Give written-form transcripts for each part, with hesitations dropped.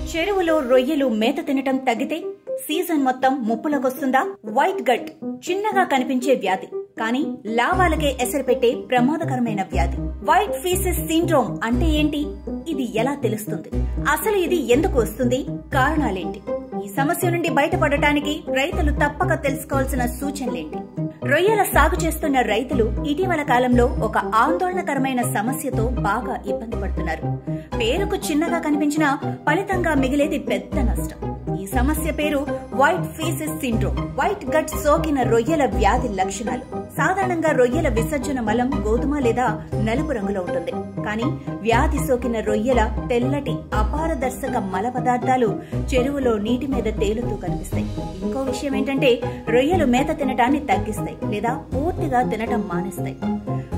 చెరువులో రొయ్యలు మేత తినటం తగ్గితే సీజన్ మొత్తం ముప్పులకొస్తుందా? వైట్ గట్ చిన్నగా కనిపించే వ్యాధి, కానీ లాభాలకే ఎసరు పెట్టే ప్రమాదకరమైన వ్యాధి. వైట్ ఫీసెస్ సిండ్రోమ్ అంటే ఏంటి? ఇది ఎలా తెలుస్తుంది? అసలు ఇది ఎందుకు వస్తుంది? కారణాలేంటి? ఈ సమస్య నుండి బయటపడటానికి రైతులు తప్పక తెలుసుకోవాల్సిన సూచనలేంటి? రొయ్యల సాగు చేస్తున్న రైతులు ఇటీవల కాలంలో ఒక ఆందోళనకరమైన సమస్యతో బాగా ఇబ్బంది పడుతున్నారు. పేరుకు చిన్నగా కనిపించినా ఫలితంగా మిగిలేది పెద్ద నష్టం. ఈ సమస్య పేరు white feces syndrome. White gut సోకిన రొయ్యల వ్యాధి లక్షణాలు. సాధారణంగా రొయ్యల విసర్జన మలం గోధుమ లేదా నలుపు రంగులో ఉంటుంది. కానీ వ్యాధి సోకిన రొయ్యల తెల్లటి అపారదర్శక మల పదార్థాలు చెరువులో నీటి మీద తేలుతూ కనిపిస్తాయి. ఇంకో విషయం ఏంటంటే రొయ్యలు మేత తినటాన్ని తగ్గిస్తాయి లేదా పూర్తిగా తినటం మానేస్తాయి.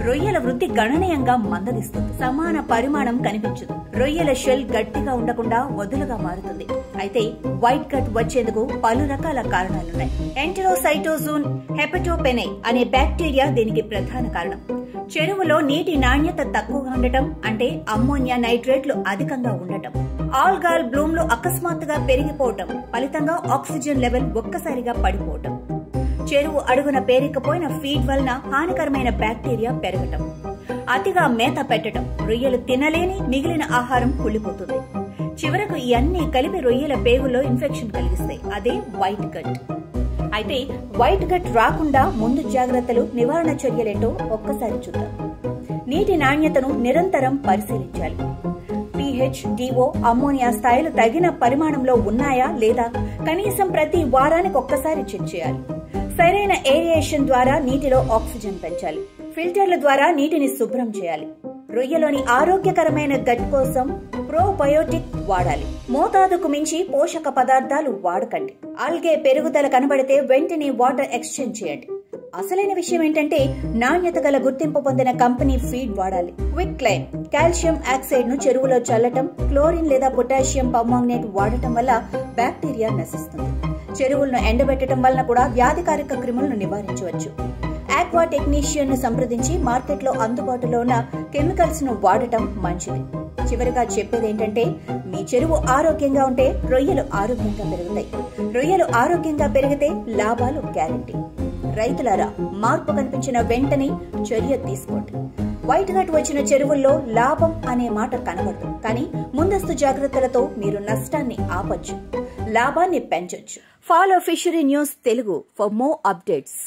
రొయ్యల వృద్ధి గణనీయంగా మందగిస్తుంది. సమాన పరిమాణం కనిపించదు. రొయ్యల షెల్ గట్టిగా ఉండకుండా వదులుగా మారుతుంది. అయితే వైట్ గట్ వచ్చేందుకు పలు రకాల కారణాలున్నాయి. ఎంటెరోసైటోజోన్ హెపటోపెనే అనే బ్యాక్టీరియా దీనికి ప్రధాన కారణం. చెరువులో నీటి నాణ్యత తక్కువగా ఉండటం, అంటే అమ్మోనియా నైట్రేట్లు అధికంగా ఉండటం, ఆల్గాల్ బ్లూమ్లు అకస్మాత్తుగా పెరిగిపోవటం, ఫలితంగా ఆక్సిజన్ లెవెల్ ఒక్కసారిగా పడిపోవటం, చెరువు అడుగున పేరుకుపోయిన ఫీడ్ వలన హానికరమైన బ్యాక్టీరియా పెరగటం, అతిగా మేత పెట్టడం, రొయ్యలు తినలేని మిగిలిన ఆహారం కుళ్ళిపోతుంది. చివరకు ఇవన్నీ కలిపి రొయ్యల పేగుల్లో ఇన్ఫెక్షన్ కలిగిస్తాయి. అదే వైట్ గట్. అయితే వైట్ గట్ రాకుండా ముందు జాగ్రత్తలు, నివారణ చర్యలేంటో ఒక్కసారి చూద్దాం. నీటి నాణ్యతను నిరంతరం పరిశీలించాలి. pH, DO, అమ్మోనియా స్థాయిలు తగిన పరిమాణంలో ఉన్నాయా లేదా కనీసం ప్రతి వారానికి ఒక్కసారి చెక్ చేయాలి. సరైన ఏరియేషన్ ద్వారా నీటిలో ఆక్సిజన్ పెంచాలి. ఫిల్టర్ల ద్వారా నీటిని శుభ్రం చేయాలి. రొయ్యలోని ఆరోగ్యకరమైన గట్ కోసం ప్రోబయోటిక్ వాడాలి. మోతాదుకు మించి పోషక పదార్థాలు వాడకండి. ఆల్గే పెరుగుదల కనబడితే వెంటనే వాటర్ ఎక్స్చేంజ్ చేయండి. అసలైన విషయం ఏంటంటే నాణ్యత గల గుర్తింపు పొందిన కంపెనీ ఫీడ్ వాడాలి. క్విక్ క్లైమ్ కాల్షియం ఆక్సైడ్ ను చెరువులో చల్లటం, క్లోరిన్ లేదా పొటాషియం పర్మాంగనేట్ వాడటం వల్ల బ్యాక్టీరియా నశిస్తుంది. చెరువులను ఎండబెట్టడం వలన కూడా వ్యాధికారక క్రిములను నివారించవచ్చు. ఆక్వా టెక్నీషియన్ ను సంప్రదించి మార్కెట్లో అందుబాటులో ఉన్న కెమికల్స్ ను వాడటం మంచిది. చివరిగా చెప్పేది ఏంటంటే మీ చెరువు ఆరోగ్యంగా ఉంటే రొయ్యలు ఆరోగ్యంగా పెరుగుతాయి. రొయ్యలు ఆరోగ్యంగా పెరిగితే లాభాలు గ్యారెంటీ. రైతులారా, మార్పు కనిపించిన వెంటనే చర్య తీసుకోండి. వైట్ గట్ వచ్చిన చెరువుల్లో లాభం అనే మాట కనబడదు, కానీ ముందస్తు జాగ్రత్తలతో మీరు నష్టాన్ని ఆపొచ్చు, లాభాన్ని పెంచొచ్చు. Follow fishery news Telugu for more updates.